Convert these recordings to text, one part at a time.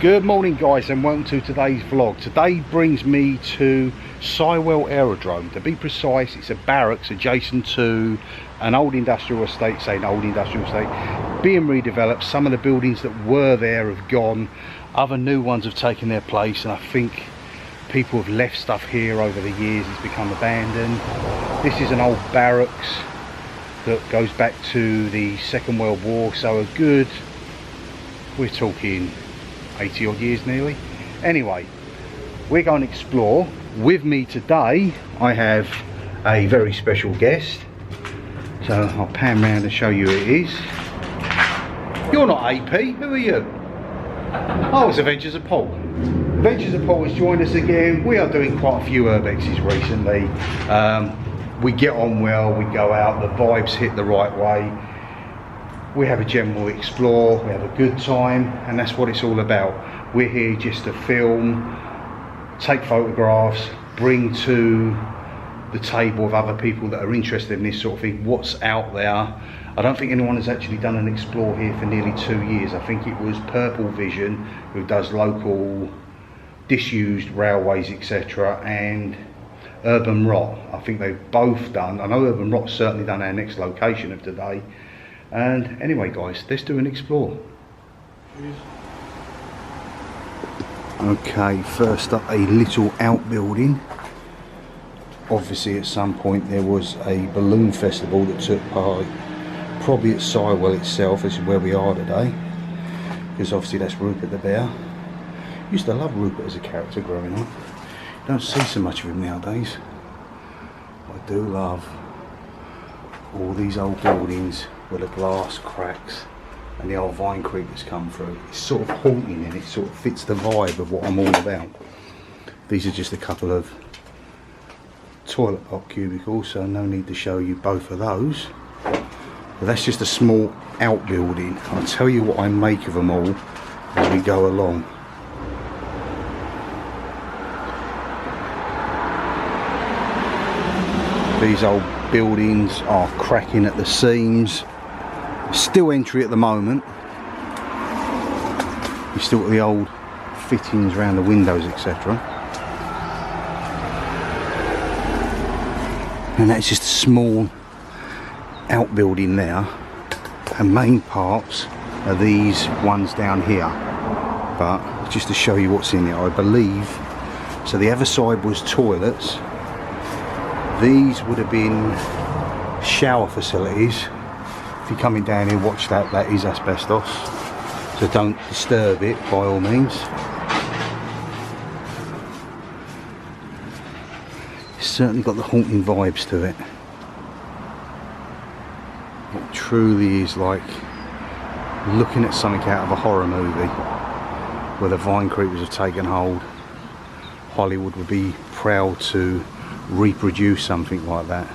Good morning guys, and welcome to today's vlog. Today brings me to Sywell Aerodrome. To be precise, it's a barracks adjacent to an old industrial estate, being redeveloped. Some of the buildings that were there have gone, other new ones have taken their place, and I think people have left stuff here over the years. It's become abandoned. This is an old barracks that goes back to the Second World War, so a good, we're talking 80 odd years nearly. Anyway, we're going to explore. With me today I have a very special guest, so I'll pan around and show you who it is. You're not AP, who are you? Oh, it's Adventures of Paul. Adventures of Paul has joined us again. We are doing quite a few urbexes recently. We get on well, we go out, the vibes hit the right way. We have a general explore, we have a good time, and that's what it's all about. We're here just to film, take photographs, bring to the table of other people that are interested in this sort of thing, what's out there. I don't think anyone has actually done an explore here for nearly 2 years. I think it was Purple Vision, who does local disused railways, etc., and Urban Rot. I think they've both done. I know Urban Rot's certainly done our next location of today. And anyway guys, let's do an explore. Okay, first up, a little outbuilding. Obviously at some point there was a balloon festival that took part, probably at Sywell itself. This is where we are today, because obviously that's Rupert the bear. Used to love Rupert as a character growing up. Don't see so much of him nowadays. I do love all these old buildings where the glass cracks and the old vine creepers come through. It's sort of haunting, and it sort of fits the vibe of what I'm all about. These are just a couple of toilet block cubicles, so no need to show you both of those. But that's just a small outbuilding. I'll tell you what I make of them all as we go along. These old buildings are cracking at the seams. Still entry at the moment. You still got the old fittings around the windows, etc. And that's just a small outbuilding there. And main parts are these ones down here. But just to show you what's in it, I believe. So the other side was toilets. These would have been shower facilities. If you're coming down here, watch that, that is asbestos. So don't disturb it by all means. It's certainly got the haunting vibes to it. It truly is like looking at something out of a horror movie where the vine creepers have taken hold. Hollywood would be proud to reproduce something like that.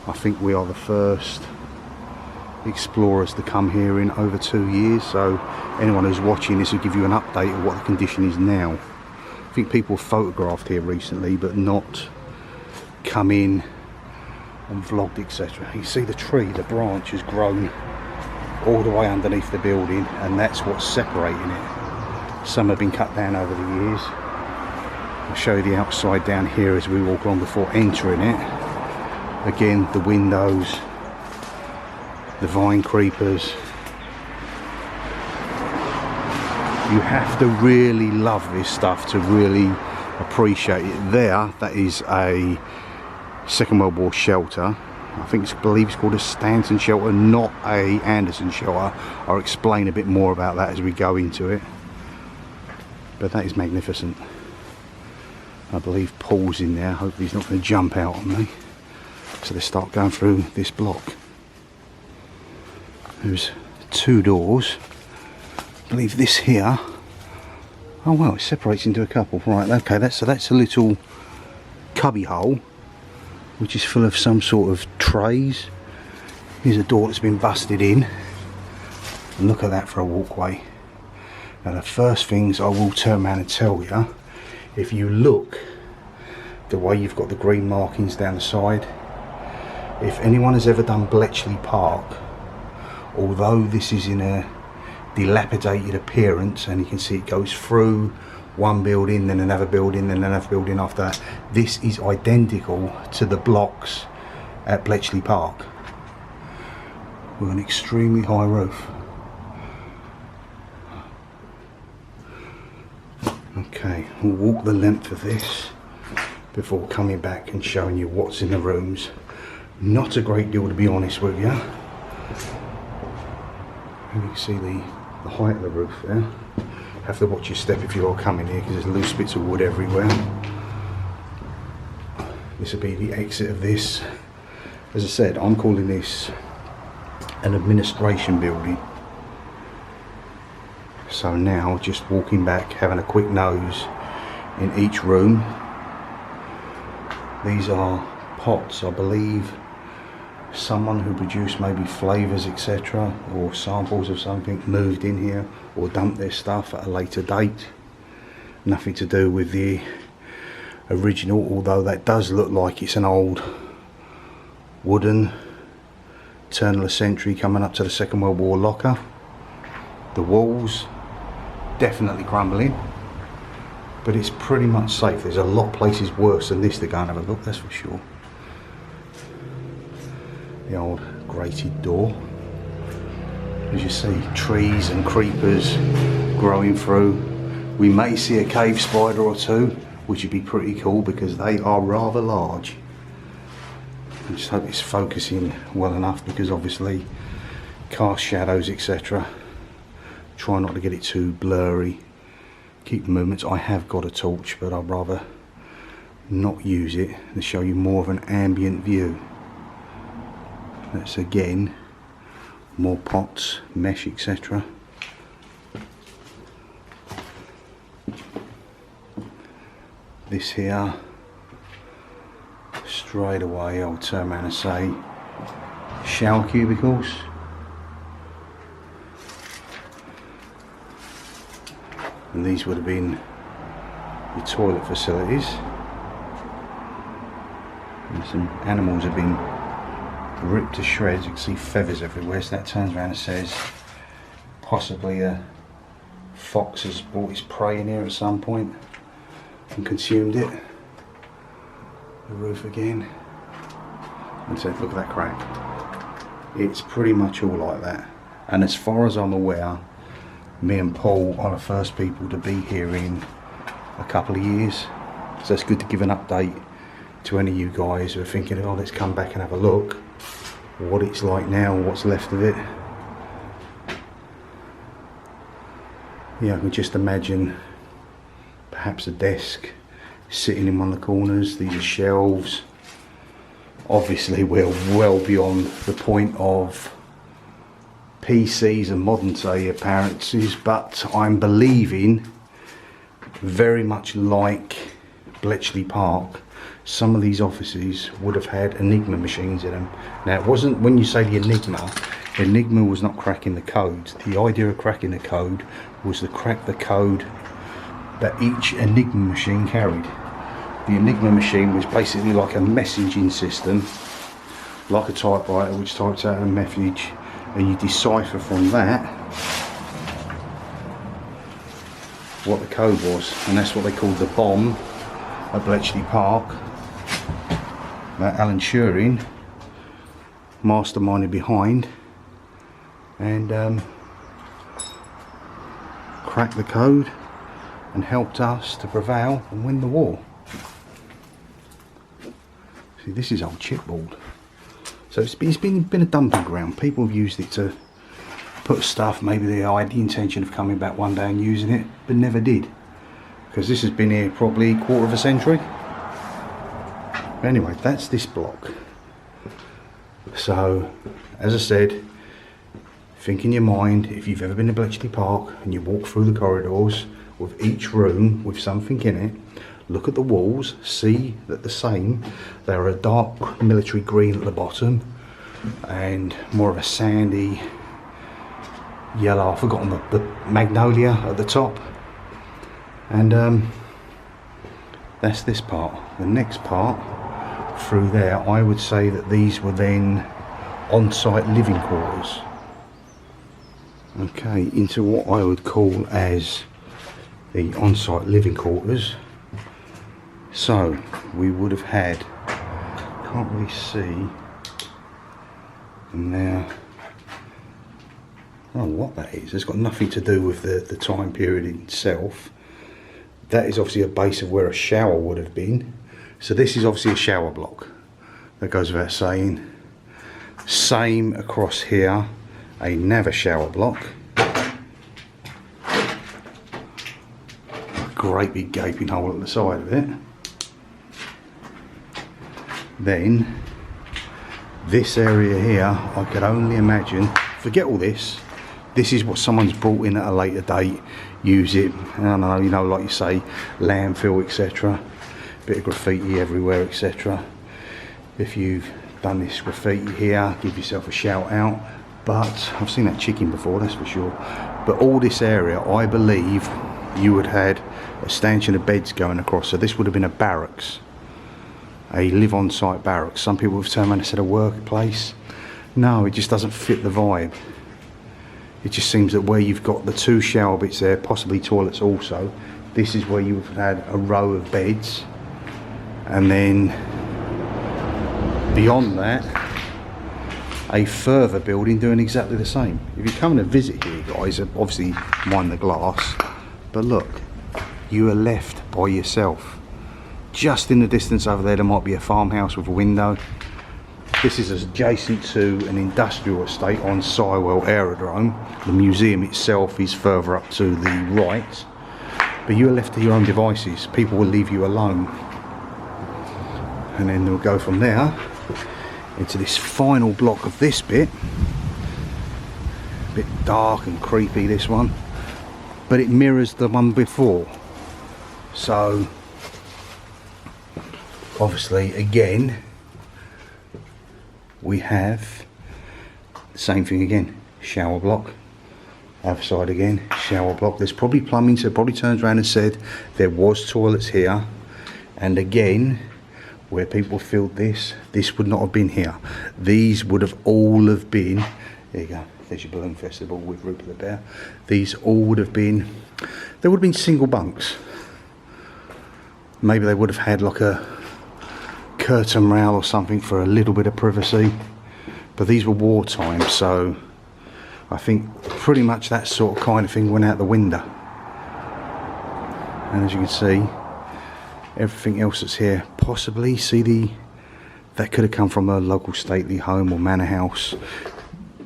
I think we are the first explorers to come here in over 2 years, so anyone who's watching this will give you an update of what the condition is now. I think people have photographed here recently but not come in and vlogged, etc. You see the tree, the branch has grown all the way underneath the building, and that's what's separating it. Some have been cut down over the years. I'll show you the outside down here as we walk along before entering it. Again, the windows, the vine creepers. You have to really love this stuff to really appreciate it. There, that is a Second World War shelter. I believe it's called a Stanton Shower, not a Anderson Shower. I'll explain a bit more about that as we go into it. But that is magnificent. I believe Paul's in there. Hopefully he's not going to jump out on me. So let's start going through this block. There's 2 doors. I believe this here. Oh well, it separates into a couple. Right, okay, that's a little cubby hole, which is full of some sort of trays. Here's a door that's been busted in. And look at that for a walkway. Now the first things I will turn around and tell you, if you look the way you've got the green markings down the side, if anyone has ever done Bletchley Park, although this is in a dilapidated appearance, and you can see it goes through one building, then another building, then another building after that. This is identical to the blocks at Bletchley Park with an extremely high roof. Okay, we'll walk the length of this before coming back and showing you what's in the rooms. Not a great deal, to be honest with you. And you can see the height of the roof there. Have to watch your step if you are coming here, because there's loose bits of wood everywhere. This will be the exit of this. As I said, I'm calling this an administration building. So now, just walking back, having a quick nose in each room. These are pots, I believe. Someone who produced maybe flavours, etc., or samples of something, moved in here or dumped their stuff at a later date. Nothing to do with the original, although that does look like it's an old wooden turn of the century coming up to the Second World War locker. The walls definitely crumbling, but it's pretty much safe. There's a lot of places worse than this to go and have a look, that's for sure. The old grated door. As you see, trees and creepers growing through. We may see a cave spider or two, which would be pretty cool because they are rather large. I just hope it's focusing well enough, because obviously cast shadows, etc. Try not to get it too blurry. Keep the movements. I have got a torch, but I'd rather not use it to show you more of an ambient view. That's again more pots, mesh, etc. This here, straight away I'll turn around and say shower cubicles. And these would have been your toilet facilities. And some animals have been ripped to shreds. You can see feathers everywhere, so that turns around and says possibly a fox has brought his prey in here at some point and consumed it. The roof again, and so look at that crack. It's pretty much all like that, and as far as I'm aware, me and Paul are the first people to be here in a couple of years, so it's good to give an update to any of you guys who are thinking, oh, let's come back and have a look what it's like now, what's left of it. Yeah, I can just imagine perhaps a desk sitting in one of the corners. These are shelves. Obviously we're well beyond the point of PCs and modern day appearances, but I'm believing very much like Bletchley Park, some of these offices would have had Enigma machines in them. Now it wasn't, when you say the Enigma was not cracking the codes. The idea of cracking the code was to crack the code that each Enigma machine carried. The Enigma machine was basically like a messaging system, like a typewriter which types out a message, and you decipher from that what the code was, and that's what they called the bomb at Bletchley Park that Alan Turing masterminded behind, and cracked the code and helped us to prevail and win the war. See, this is old chipboard. So it's been a dumping ground. People have used it to put stuff, maybe they had the intention of coming back one day and using it, but never did, because this has been here probably a quarter of a century. Anyway, that's this block. So, as I said, think in your mind, if you've ever been to Bletchley Park and you walk through the corridors with each room with something in it, look at the walls, see that the same. They're a dark military green at the bottom and more of a sandy yellow, I've forgotten the magnolia at the top. And that's this part. The next part through there, I would say that these were then on-site living quarters. Okay, into what I would call as the on-site living quarters. So we would have had, can't really see now, I don't know what that is. It's got nothing to do with the time period itself. That is obviously a base of where a shower would have been. So this is obviously a shower block. That goes without saying. Same across here, another shower block. A great big gaping hole at the side of it. Then this area here, I could only imagine, forget all this, this is what someone's brought in at a later date, use it, I don't know, you know, like you say, landfill, etc. Bit of graffiti everywhere, etc. If you've done this graffiti here, give yourself a shout out. But I've seen that chicken before, that's for sure. But all this area, I believe you would have had a stanchion of beds going across. So this would have been a barracks, a live on site barracks. Some people have turned around and said a workplace. No, it just doesn't fit the vibe. It just seems that where you've got the two shower bits there, possibly toilets also, this is where you would have had a row of beds, and then beyond that a further building doing exactly the same. If you're coming to visit here, guys, obviously mind the glass, but look, you are left by yourself. Just in the distance over there might be a farmhouse with a window. This is adjacent to an industrial estate on Sywell Aerodrome. The museum itself is further up to the right, but you are left to your own devices. People will leave you alone, and then we'll go from there into this final block of this bit. A bit dark and creepy, this one, but it mirrors the one before. So obviously again we have the same thing again, shower block, other side again, shower block. There's probably plumbing, so it probably turns around and said there was toilets here, and again where people filled this would not have been here. These would have all have been, there you go, there's your balloon festival with replica there. These all would have been, there would have been single bunks. Maybe they would have had like a curtain rail or something for a little bit of privacy, but these were wartime, so I think pretty much that sort of kind of thing went out the window. And as you can see, everything else that's here, possibly that could have come from a local stately home or manor house.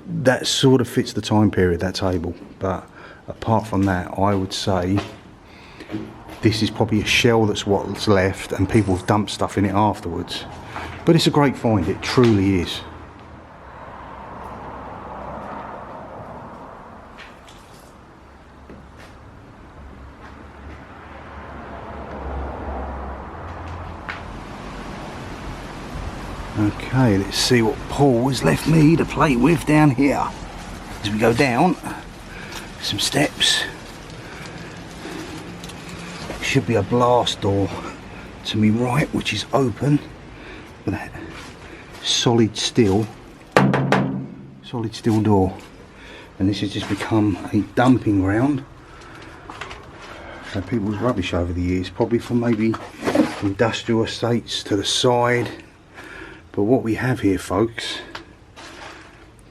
That sort of fits the time period, that table, but apart from that, I would say this is probably a shell that's what's left, and people have dumped stuff in it afterwards. But it's a great find, it truly is. Okay, let's see what Paul has left me to play with down here. As we go down, some steps. Should be a blast door to me right, which is open. Look at that solid steel door, and this has just become a dumping ground for people's rubbish over the years, probably from maybe industrial estates to the side. But what we have here, folks,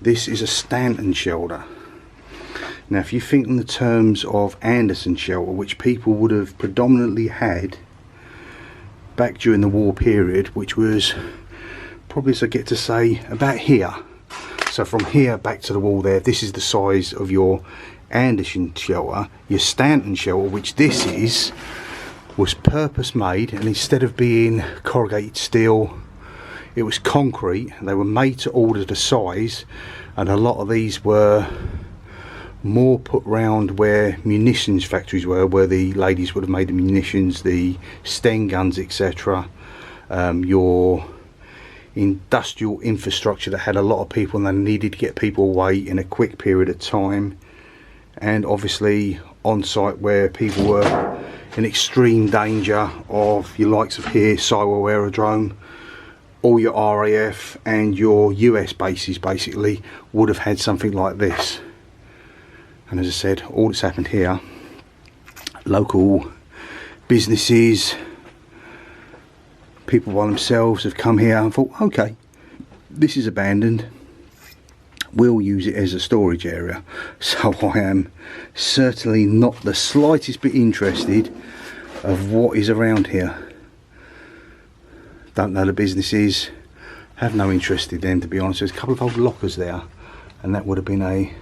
this is a Stanton shelter. Now if you think in the terms of Anderson shelter, which people would have predominantly had back during the war period, which was probably, as I get to say, about here. So from here back to the wall there, this is the size of your Anderson shelter. Your Stanton shelter, which this is, was purpose made, and instead of being corrugated steel, it was concrete. They were made to order the size, and a lot of these were more put round where munitions factories were, where the ladies would have made the munitions, the Sten guns, etc. Your industrial infrastructure that had a lot of people and they needed to get people away in a quick period of time, and obviously on site where people were in extreme danger of your likes of here, Sywell Aerodrome. All your RAF and your US bases basically would have had something like this. And as I said, all that's happened here, local businesses, people by themselves have come here and thought, okay, this is abandoned, we'll use it as a storage area. So I am certainly not the slightest bit interested of what is around here. Don't know the businesses, have no interest in them, to be honest. There's a couple of old lockers there, and that would have been a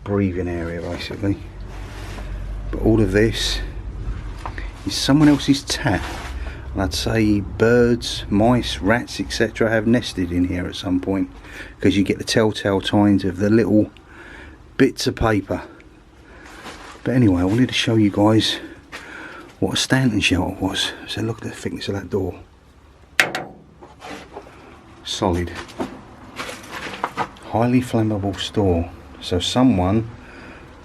breathing area basically. But all of this is someone else's tap. And I'd say birds, mice, rats, etc. have nested in here at some point, because you get the telltale signs of the little bits of paper. But anyway, I wanted to show you guys what a Stanton Shower was. So look at the thickness of that door. Solid. Highly flammable store. So someone,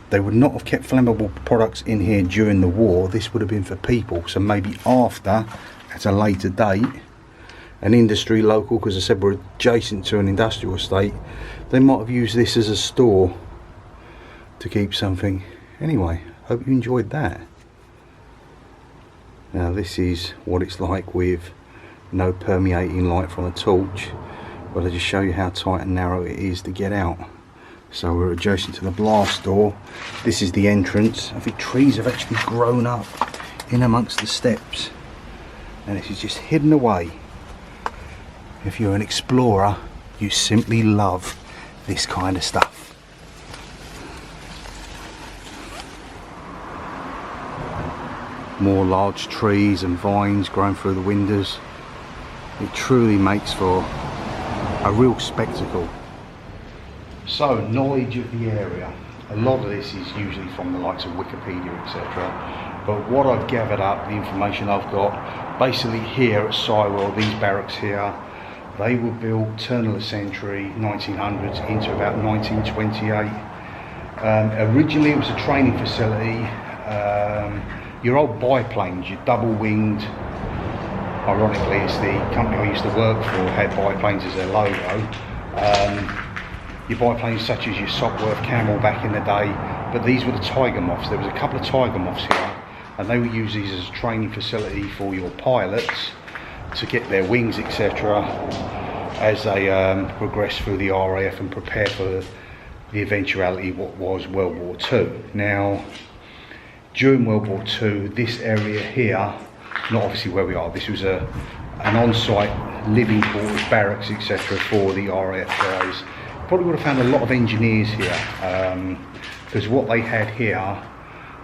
they would not have kept flammable products in here during the war. This would have been for people. So maybe after, at a later date, an industry local, because I said we're adjacent to an industrial estate, they might have used this as a store to keep something. Anyway, hope you enjoyed that. Now this is what it's like with no permeating light from a torch, but I'll just show you how tight and narrow it is to get out. So we're adjacent to the blast door. This is the entrance. I think trees have actually grown up in amongst the steps, and this is just hidden away. If you're an explorer, you simply love this kind of stuff. More large trees and vines growing through the windows. It truly makes for a real spectacle. So, knowledge of the area. A lot of this is usually from the likes of Wikipedia, etc. But what I've gathered up, the information I've got, basically here at Sywell, these barracks here, they were built turn of the century, 1900s, into about 1928. Originally it was a training facility. Your old biplanes, your double-winged, ironically it's the company I used to work for had biplanes as their logo. Your biplanes such as your Sopwith Camel back in the day, but these were the Tiger Moths. There was a couple of Tiger Moths here, and they would use these as a training facility for your pilots to get their wings, etc., as they progress through the RAF and prepare for the eventuality of what was World War II. Now, during World War II, this area here, not obviously where we are, this was an on-site living quarters, barracks, etc., for the RAF guys. Probably would have found a lot of engineers here, because what they had here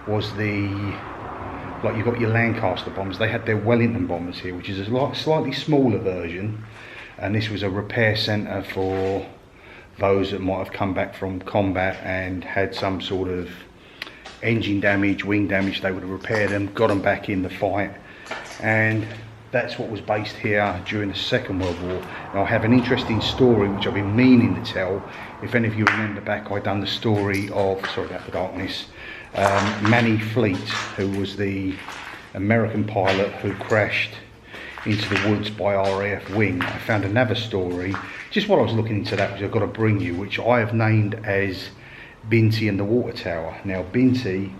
was like you've got your Lancaster bombers, they had their Wellington bombers here, which is a slightly smaller version, and this was a repair centre for those that might have come back from combat and had some sort of engine damage, wing damage. They would have repaired them, got them back in the fight, and that's what was based here during the Second World War. Now I have an interesting story which I've been meaning to tell. If any of you remember back, I'd done the story of, sorry about the darkness, Manny Fleet, who was the American pilot who crashed into the woods by RAF wing. I found another story, just while I was looking into that, which I've got to bring you, which I have named as Binty and the Water Tower. Now Binty,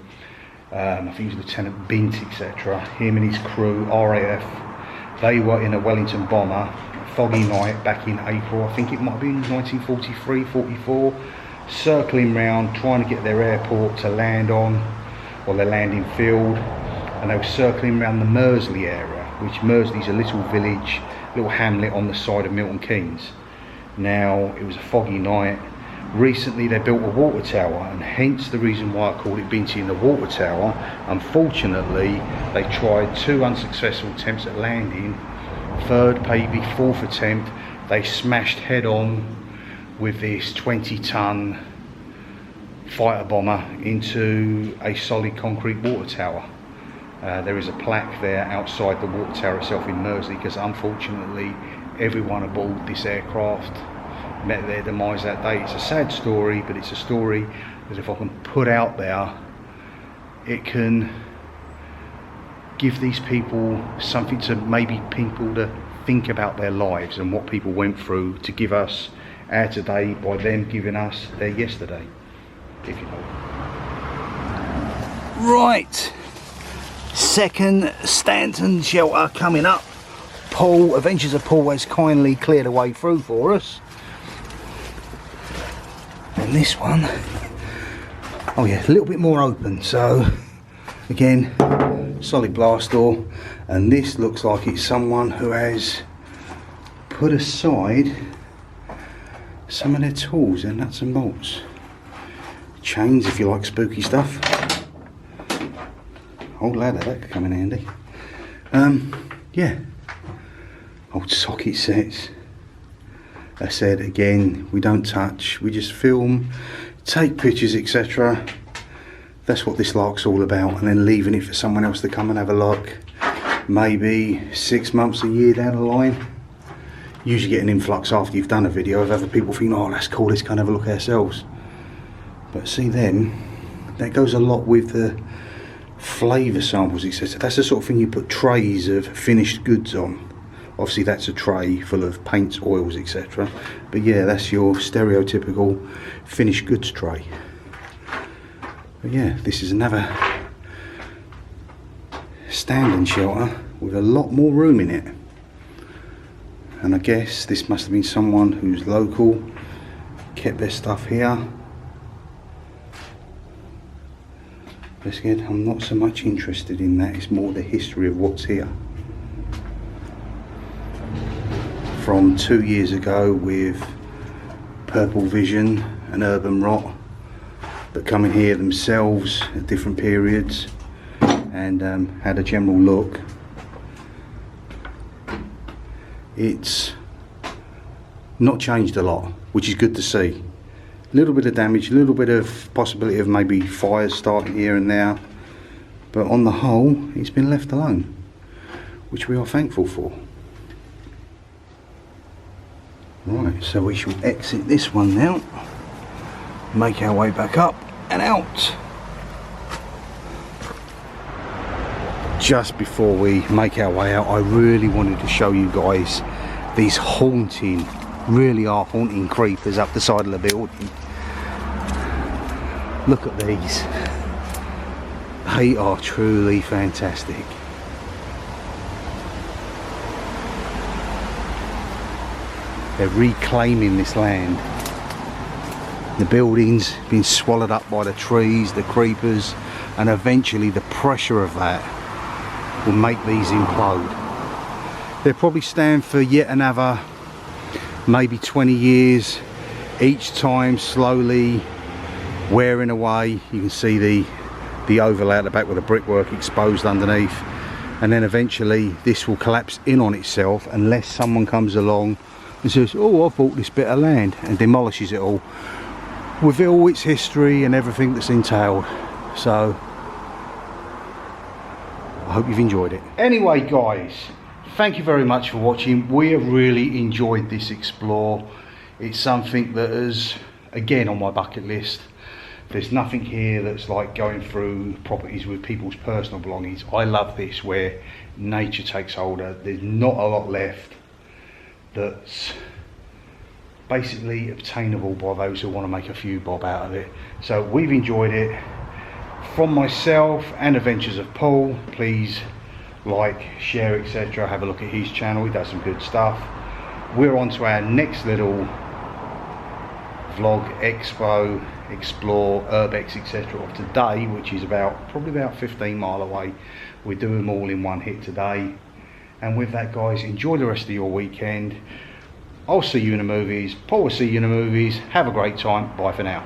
I think he was Lieutenant Bint, etc., him and his crew, RAF, they were in a Wellington bomber, foggy night back in April, I think it might have been 1943, 44, circling round, trying to get their airport to land on, or their landing field, and they were circling around the Mersey area, which Mersey's a little village, little hamlet on the side of Milton Keynes. Now, it was a foggy night. Recently they built a water tower, and hence the reason why I called it Binty and the Water Tower. Unfortunately, they tried 2 unsuccessful attempts at landing. Third, maybe fourth attempt, they smashed head on with this 20-ton fighter bomber into a solid concrete water tower. There is a plaque there outside the water tower itself in Mersey, because unfortunately everyone aboard this aircraft met their demise that day. It's a sad story, but it's a story that if I can put out there, it can give these people something to maybe people to think about their lives and what people went through to give us our today by them giving us their yesterday, if you know. Right, second Stanton shelter coming up. Paul, Adventures of Paul, has kindly cleared a way through for us. And this one, oh yeah, a little bit more open. So again, solid glass door, and this looks like it's someone who has put aside some of their tools, their nuts and bolts, chains if you like spooky stuff. Old ladder, that could come in handy. Yeah, old socket sets. I said again, we don't touch, we just film, take pictures, etc. That's what this lark's all about, and then leaving it for someone else to come and have a look. Maybe 6 months, a year down the line. Usually get an influx after you've done a video of other people thinking, oh that's cool, let's go and have a look ourselves. But see then, that goes a lot with the flavour samples, etc. That's the sort of thing you put trays of finished goods on. Obviously that's a tray full of paints, oils, etc. But yeah, that's your stereotypical finished goods tray. But yeah, this is another Stanton shelter with a lot more room in it. And I guess this must have been someone who's local, kept their stuff here. But again, I'm not so much interested in that, it's more the history of what's here. From 2 years ago with Purple Vision and Urban Rot that come in here themselves at different periods and had a general look. It's not changed a lot, which is good to see. A little bit of damage, a little bit of possibility of maybe fires starting here and there, but on the whole it's been left alone, which we are thankful for. Right, so we shall exit this one now, make our way back up and out. Just before we make our way out, I really wanted to show you guys these haunting, really are haunting creepers up the side of the building. Look at these, they are truly fantastic. They're reclaiming this land. The building's been swallowed up by the trees, the creepers, and eventually the pressure of that will make these implode. They'll probably stand for yet another maybe 20 years, each time slowly wearing away. You can see the overlay at the back with the brickwork exposed underneath, and then eventually this will collapse in on itself unless someone comes along and says, oh, I bought this bit of land, and demolishes it all with all its history and everything that's entailed. So I hope you've enjoyed it. Anyway guys, thank you very much for watching. We have really enjoyed this explore. It's something that is again on my bucket list. There's nothing here that's like going through properties with people's personal belongings. I love this where nature takes hold. There's not a lot left that's basically obtainable by those who want to make a few bob out of it. So we've enjoyed it. From myself and Adventures of Paul, please like, share, etc. Have a look at his channel, he does some good stuff. We're on to our next little vlog, expo, explore, urbex, etc. of today, which is probably about 15 mile away. We're doing them all in one hit today. And with that guys, enjoy the rest of your weekend. I'll see you in the movies, Paul will see you in the movies. Have a great time, bye for now.